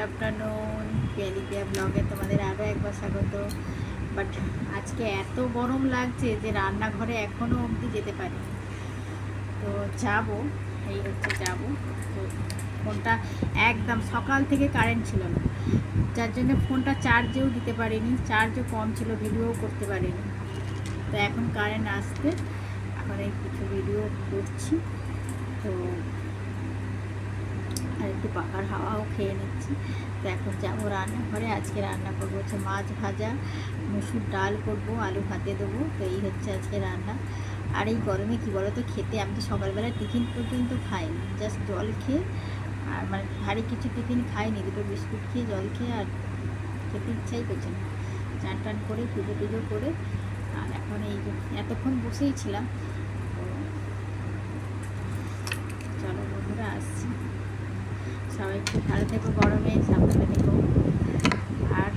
Afternoon, পিয়ালিপিয়া ব্লগে তোমাদের আরও একবার স্বাগত। বাট আজকে এত গরম লাগছে যে রান্নাঘরে এখনও অবধি যেতে পারি। তো যাব, এই হচ্ছে যাব। তো ফোনটা একদম সকাল থেকে কারেন্ট ছিল না, যার জন্য ফোনটা চার্জেও দিতে পারিনি, চার্জও কম ছিল, ভিডিওও করতে পারিনি। তো এখন কারেন্ট আসতে এখন এই কিছু ভিডিও করছি। তো আর একটু পাখার হাওয়াও খেয়ে নিচ্ছি। তো এখন যাবো রান্নাঘরে। আজকে রান্না করবো হচ্ছে মাছ ভাজা, মুসুর ডাল করব, আলু ভাতে দেবো। তো এই হচ্ছে আজকে রান্না। আর এই গরমে কী বলো তো, খেতে আমি তো সকালবেলা টিফিন পর্যন্ত খাইনি, জাস্ট জল খেয়ে, আর মানে ভারী কিছু টিফিন খাইনি, দুটো বিস্কুট খেয়ে জল খেয়ে আর খেতে ইচ্ছাই করছে না। চান টান করে পুজো টুজো করে আর এখন এই যে এতক্ষণ বসেই ছিলাম। তো চলো বন্ধুরা, আসছি। সবাই খুব ভালো থেকো, গরমে সাবধানে থেকো। আর